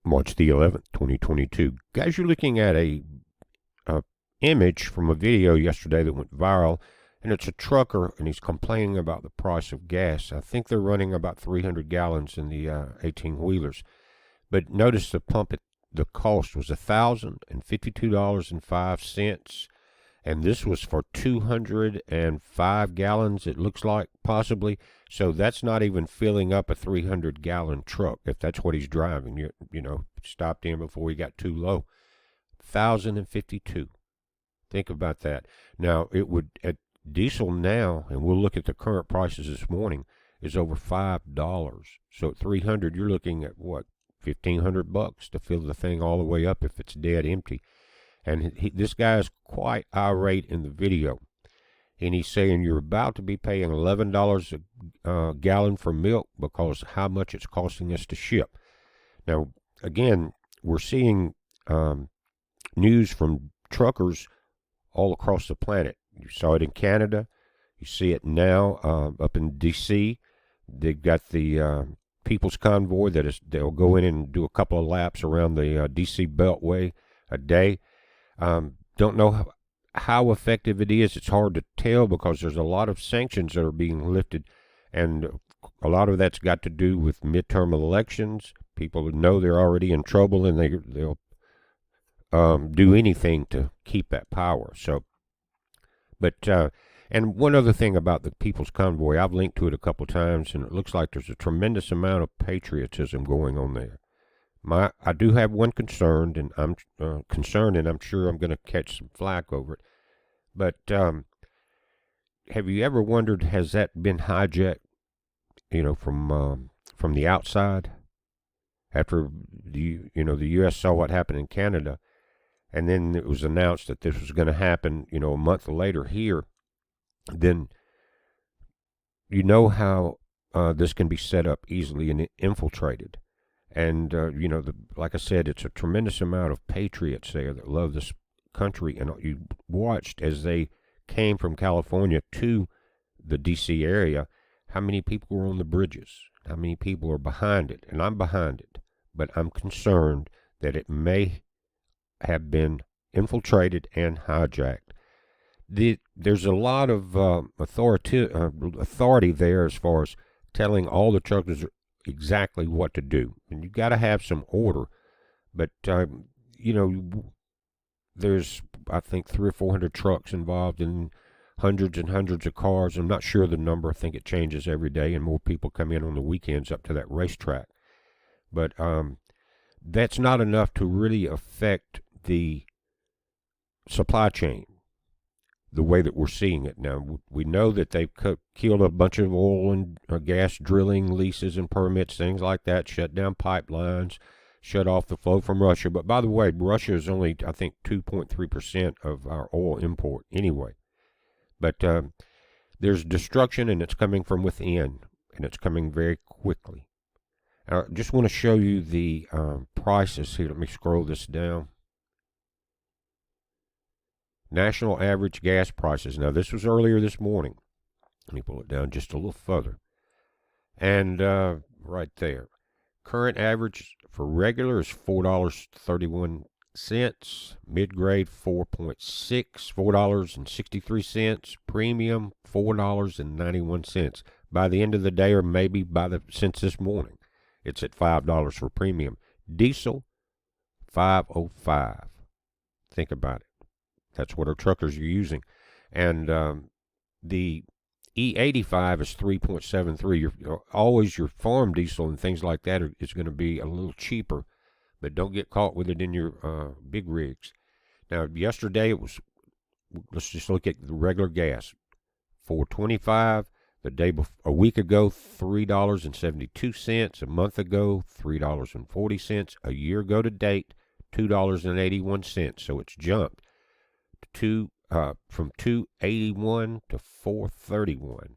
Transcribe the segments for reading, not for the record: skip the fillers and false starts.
March the 11th, 2022. Guys, you're looking at a image from a video yesterday that went viral, and it's a trucker, and he's complaining about the price of gas. I think they're running about 300 gallons in the 18-wheelers. But notice the cost was $1,052.05, and this was for 205 gallons, it looks like, possibly. So that's not even filling up a 300-gallon truck, if that's what he's driving. Stopped in before he got too low. 1,052. Think about that. Now, it would, at diesel now, and we'll look at the current prices this morning, is over $5. So at 300, you're looking at what, $1,500 to fill the thing all the way up if it's dead empty. And this guy is quite irate in the video. And he's saying you're about to be paying $11 a gallon for milk because how much it's costing us to ship. Now, again, we're seeing news from truckers all across the planet. You saw it in Canada. You see it now up in D.C. They've got the People's Convoy they'll go in and do a couple of laps around the D.C. Beltway a day. Don't know how effective it is. It's hard to tell because there's a lot of sanctions that are being lifted, and a lot of that's got to do with midterm elections. People know they're already in trouble, and they'll do anything to keep that power. So, and one other thing about the People's Convoy, I've linked to it a couple times, and it looks like there's a tremendous amount of patriotism going on there. I do have one concern, and I'm concerned, and I'm sure I'm going to catch some flack over it. But have you ever wondered, has that been hijacked, from the outside? After the U.S. saw what happened in Canada, and then it was announced that this was going to happen, a month later here, then how this can be set up easily and infiltrated. And, like I said, it's a tremendous amount of patriots there that love this country. And you watched as they came from California to the D.C. area, how many people were on the bridges, how many people are behind it. And I'm behind it. But I'm concerned that it may have been infiltrated and hijacked. There's a lot of authority there as far as telling all the truckers exactly what to do, and you got to have some order. But there's, I think, 300 or 400 trucks involved in hundreds and hundreds of cars. I'm not sure the number. I think it changes every day, and more people come in on the weekends up to that racetrack. But that's not enough to really affect the supply chain the way that we're seeing it now. We know that they've killed a bunch of oil and gas drilling leases and permits, things like that, shut down pipelines, shut off the flow from Russia. But by the way, Russia is only, I think, 2.3% of our oil import anyway. But there's destruction, and it's coming from within, and it's coming very quickly. I just want to show you the prices here. Let me scroll this down. National average gas prices. Now, this was earlier this morning. Let me pull it down just a little further. And right there. Current average for regular is $4.31. Mid-grade, 4.6, $4.63. Premium, $4.91. By the end of the day, or maybe since this morning, it's at $5 for premium. Diesel, $5.05. Think about it. That's what our truckers are using. And the E85 is 3.73. Always your farm diesel and things like that is going to be a little cheaper, but don't get caught with it in your big rigs. Now, yesterday let's just look at the regular gas. $4.25. A week ago, $3.72. A month ago, $3.40. A year ago to date, $2.81. So it's jumped from $2.81 to $4.31.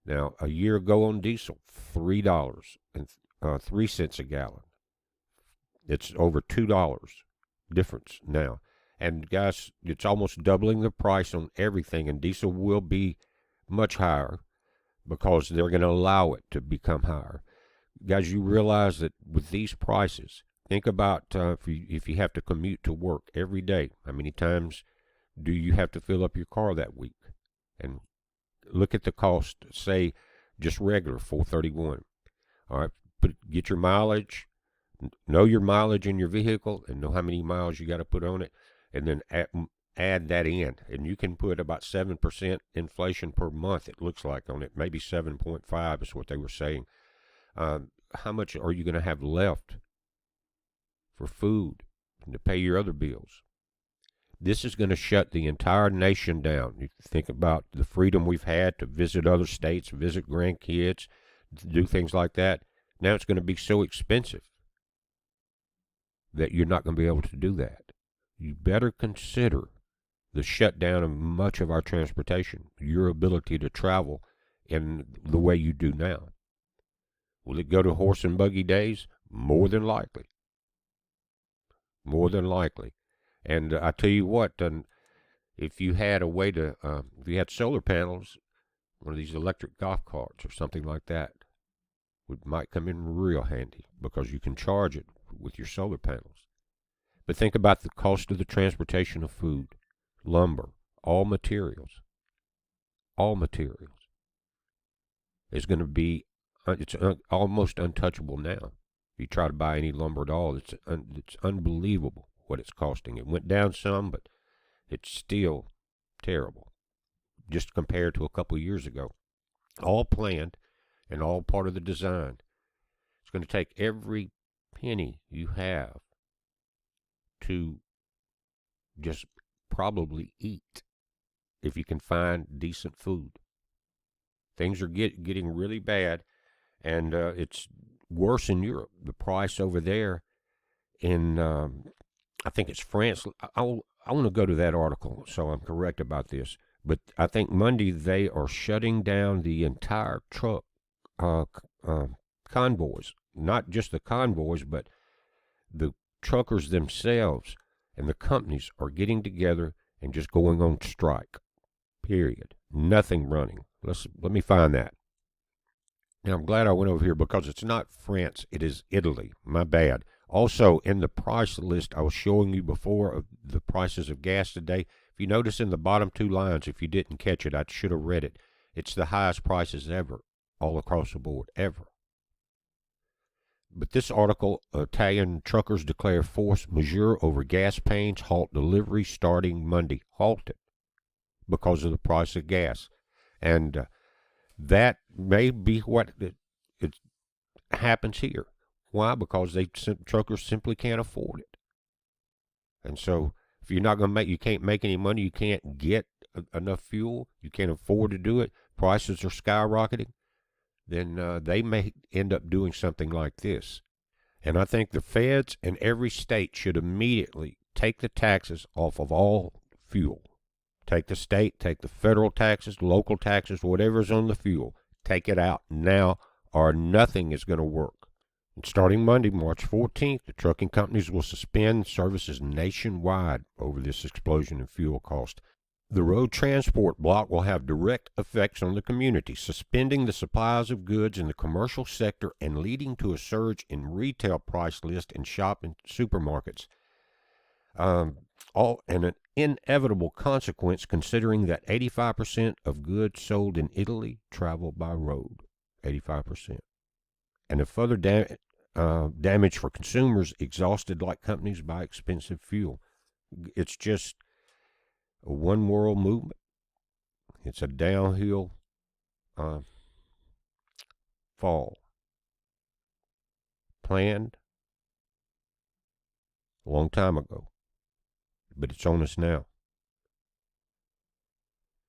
Now, a year ago on diesel, $3.03 a gallon. It's over $2 difference now. And guys, it's almost doubling the price on everything, and diesel will be much higher because they're going to allow it to become higher. Guys, you realize that with these prices, Think about if you have to commute to work every day, how many times do you have to fill up your car that week? And look at the cost, say just regular 431. All right, get your mileage, know your mileage in your vehicle, and know how many miles you got to put on it, and then add that in. And you can put about 7% inflation per month, it looks like, on it. Maybe 7.5 is what they were saying. How much are you going to have left for food and to pay your other bills? This is going to shut the entire nation down. You think about the freedom we've had to visit other states, visit grandkids, do things like that. Now it's going to be so expensive that you're not going to be able to do that. You better consider the shutdown of much of our transportation, your ability to travel in the way you do now. Will it go to horse and buggy days? More than likely. More than likely. And I tell you what, if you had a way to, if you had solar panels, one of these electric golf carts or something like that might come in real handy, because you can charge it with your solar panels. But think about the cost of the transportation of food, lumber, all materials. All materials is going to be, it's almost untouchable now. If you try to buy any lumber at all, it's unbelievable what it's costing. It went down some, but it's still terrible, just compared to a couple of years ago. All planned and all part of the design. It's going to take every penny you have to just probably eat, if you can find decent food. Things are getting really bad, and it's worse in Europe. The price over there in, I think it's France. I want to go to that article, so I'm correct about this. But I think Monday they are shutting down the entire truck convoys. Not just the convoys, but the truckers themselves and the companies are getting together and just going on strike. Period. Nothing running. Let me find that. Now, I'm glad I went over here, because it's not France, it is Italy. My bad. Also, in the price list I was showing you before of the prices of gas today, if you notice in the bottom two lines, if you didn't catch it, I should have read it. It's the highest prices ever, all across the board, ever. But this article, Italian truckers declare force majeure over gas pains, halt delivery starting Monday. Halted because of the price of gas. And that may be what it happens here. Why? Because truckers simply can't afford it. And so if you're not going to you can't make any money, you can't get enough fuel, you can't afford to do it, prices are skyrocketing, then they may end up doing something like this. And I think the feds in every state should immediately take the taxes off of all fuel. Take the state, take the federal taxes, local taxes, whatever's on the fuel. Take it out now, or nothing is going to work. And starting Monday, March 14th, the trucking companies will suspend services nationwide over this explosion in fuel cost. The road transport block will have direct effects on the community, suspending the supplies of goods in the commercial sector and leading to a surge in retail price lists in shopping supermarkets. All an inevitable consequence, considering that 85% of goods sold in Italy travel by road. 85%. And a further damage for consumers exhausted like companies by expensive fuel. It's just a one world movement. It's a downhill fall. Planned a long time ago, but it's on us now.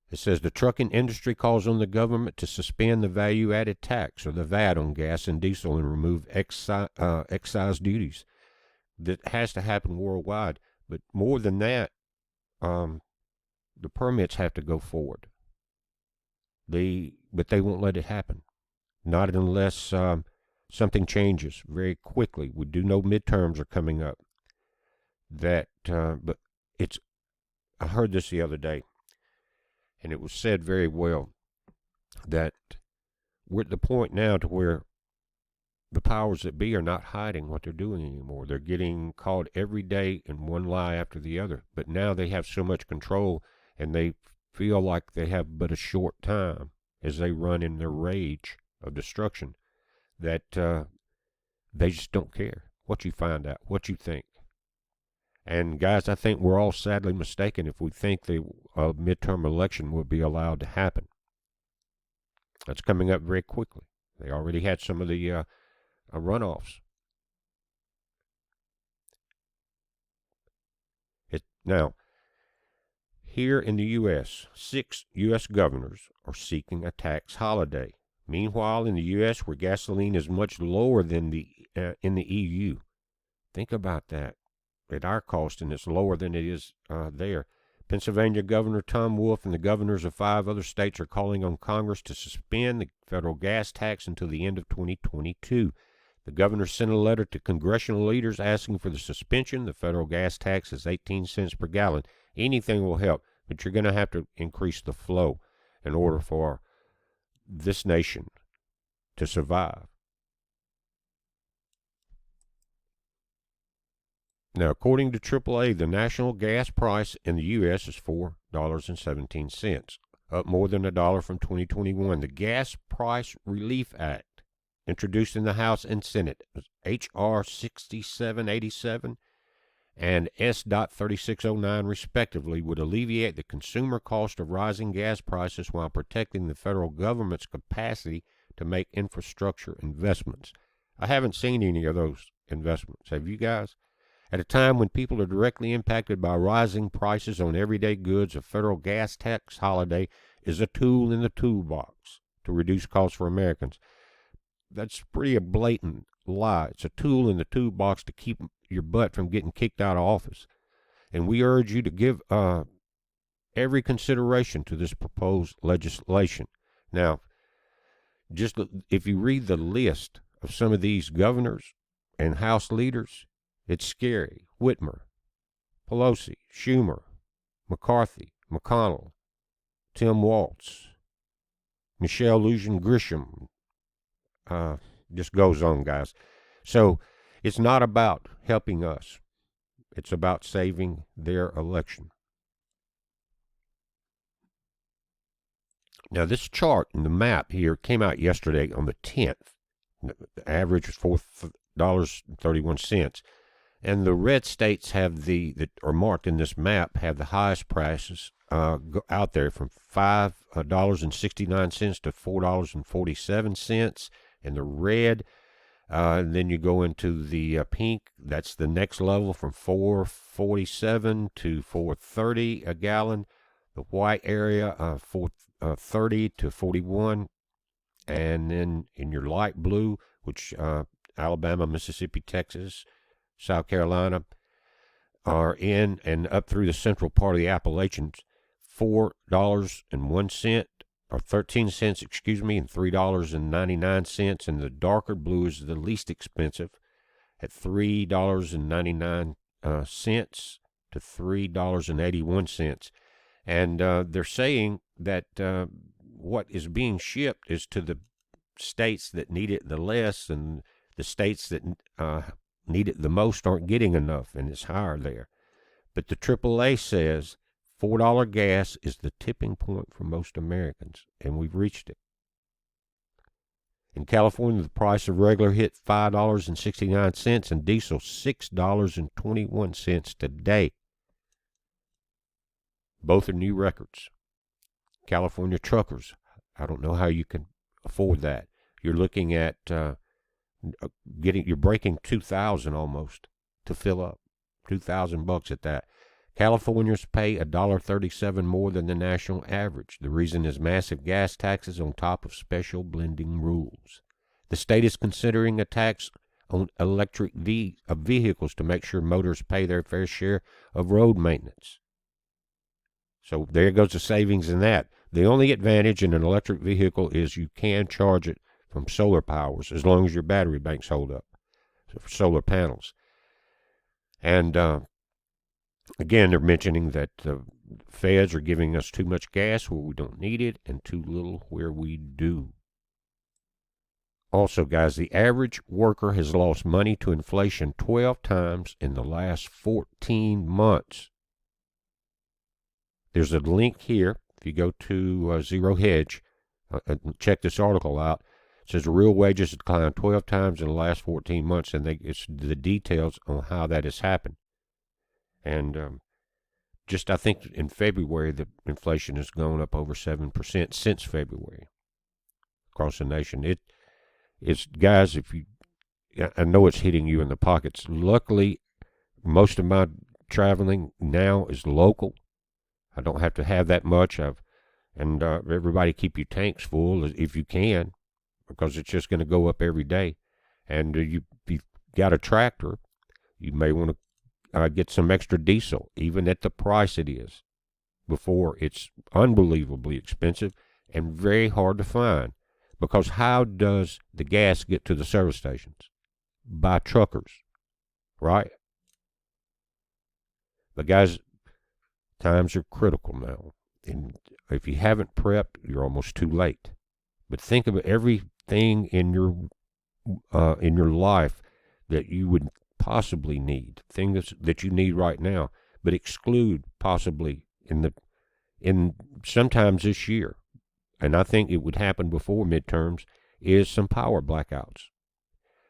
It says the trucking industry calls on the government to suspend the value-added tax, or the VAT, on gas and diesel and remove excise duties. That has to happen worldwide. But more than that, the permits have to go forward. But they won't let it happen. Not unless something changes very quickly. We do know midterms are coming up. But I heard this the other day, and it was said very well, that we're at the point now to where the powers that be are not hiding what they're doing anymore. They're getting caught every day in one lie after the other. But now they have so much control, and they feel like they have but a short time as they run in their rage of destruction, that they just don't care what you find out, what you think. And guys, I think we're all sadly mistaken if we think the midterm election will be allowed to happen. That's coming up very quickly. They already had some of the runoffs. Now, here in the U.S., 6 U.S. governors are seeking a tax holiday. Meanwhile, in the U.S., where gasoline is much lower than in the EU, think about that. At our cost, and it's lower than it is there. Pennsylvania Governor Tom Wolf and the governors of 5 other states are calling on Congress to suspend the federal gas tax until the end of 2022. The governor sent a letter to congressional leaders asking for the suspension. The federal gas tax is 18 cents per gallon. Anything will help, but you're going to have to increase the flow in order for this nation to survive. Now, according to AAA, the national gas price in the U.S. is $4.17, up more than $1 from 2021. The Gas Price Relief Act, introduced in the House and Senate, H.R. 6787 and S. 3609 respectively, would alleviate the consumer cost of rising gas prices while protecting the federal government's capacity to make infrastructure investments. I haven't seen any of those investments. Have you guys? At a time when people are directly impacted by rising prices on everyday goods, a federal gas tax holiday is a tool in the toolbox to reduce costs for Americans. That's pretty a blatant lie. It's a tool in the toolbox to keep your butt from getting kicked out of office. And we urge you to give every consideration to this proposed legislation. Now, just if you read the list of some of these governors and House leaders, it's scary. Whitmer, Pelosi, Schumer, McCarthy, McConnell, Tim Walz, Michelle Lujan Grisham. Just goes on, guys. So it's not about helping us. It's about saving their election. Now, this chart in the map here came out yesterday on the 10th. The average was $4.31. And the red states have that are marked in this map have the highest prices out there, from $5.69 to $4.47. And the red, and then you go into the pink. That's the next level, from $4.47 to $4.30 a gallon. The white area, $4.30 to $41. And then in your light blue, which Alabama, Mississippi, Texas, South Carolina are in, and up through the central part of the Appalachians, $4.01 or 13 cents, and $3.99. And the darker blue is the least expensive at $3.99 to $3.81. And they're saying that what is being shipped is to the states that need it the less, and the states that need it the most aren't getting enough, and it's higher there. But the AAA says $4 gas is the tipping point for most Americans, and we've reached it. In California, the price of regular hit $5.69 and diesel $6.21 today. Both are new records. California truckers, I don't know how you can afford that. You're looking at you're breaking $2,000 almost to fill up. $2,000 at that. Californians pay $1.37 more than the national average. The reason is massive gas taxes on top of special blending rules. The state is considering a tax on electric vehicles to make sure motorists pay their fair share of road maintenance. So there goes the savings in that. The only advantage in an electric vehicle is you can charge it from solar powers as long as your battery banks hold up, so for solar panels. And again, they're mentioning that the feds are giving us too much gas where we don't need it and too little where we do. Also, guys, the average worker has lost money to inflation 12 times in the last 14 months. There's a link here. If you go to Zero Hedge, check this article out. It says real wages declined 12 times in the last 14 months, and it's the details on how that has happened. And just I think in February, the inflation has gone up over 7% since February across the nation. It's, guys, I know it's hitting you in the pockets. Luckily, most of my traveling now is local. I don't have to have that much. Everybody keep your tanks full if you can, because it's just going to go up every day. And you've got a tractor, you may want to get some extra diesel, even at the price it is. Before, it's unbelievably expensive and very hard to find. Because how does the gas get to the service stations? By truckers, right? But guys, times are critical now. And if you haven't prepped, you're almost too late. But think of everything in your life that you would possibly need, things that you need right now, but exclude possibly in sometimes this year. And I think it would happen before midterms, is some power blackouts.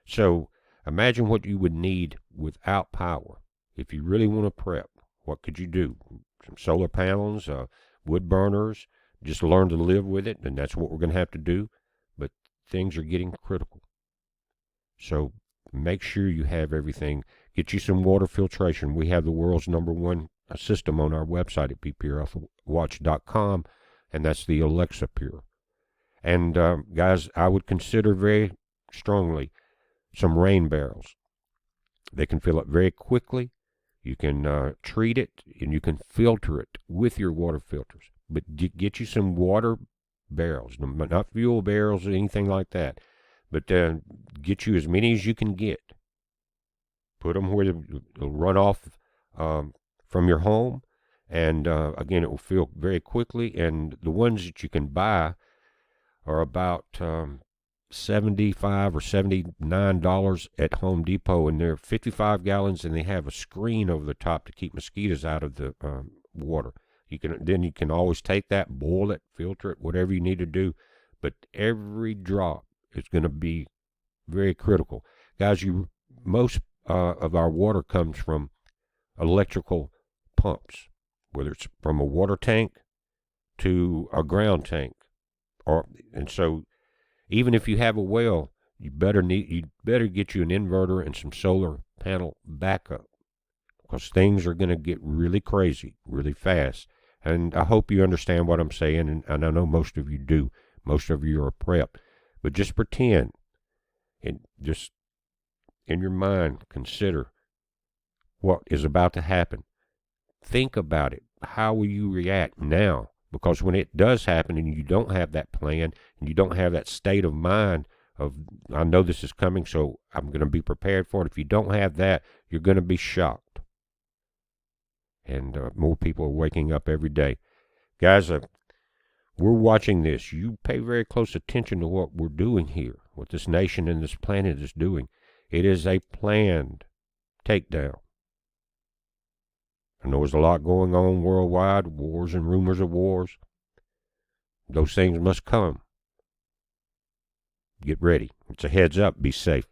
So imagine what you would need without power. If you really want to prep, what could you do? Some solar panels, wood burners, just learn to live with it, and that's what we're going to have to do. But things are getting critical. So make sure you have everything. Get you some water filtration. We have the world's #1 system on our website at bprfwatch.com. And that's the Alexa Pure. And guys, I would consider very strongly some rain barrels. They can fill up very quickly. You can treat it, and you can filter it with your water filters. But get you some water barrels, not fuel barrels or anything like that. But get you as many as you can get. Put them where they'll run off from your home. And again, it will fill very quickly. And the ones that you can buy are about $75 or $79 at Home Depot, and they're 55 gallons, and they have a screen over the top to keep mosquitoes out of the water. You can always take that, boil it, filter it, whatever you need to do. But every drop is going to be very critical, guys. Most of our water comes from electrical pumps, whether it's from a water tank to a ground tank, and so even if you have a well, you better get you an inverter and some solar panel backup, because things are going to get really crazy really fast. And I hope you understand what I'm saying, and I know most of you do. Most of you are prepped, but just pretend and just in your mind consider what is about to happen. Think about it. How will you react now? Because when it does happen and you don't have that plan and you don't have that state of mind of, I know this is coming, so I'm going to be prepared for it. If you don't have that, you're going to be shocked. And more people are waking up every day. Guys, we're watching this. You pay very close attention to what we're doing here, what this nation and this planet is doing. It is a planned takedown. I know there's a lot going on worldwide, wars and rumors of wars. Those things must come. Get ready. It's a heads up. Be safe.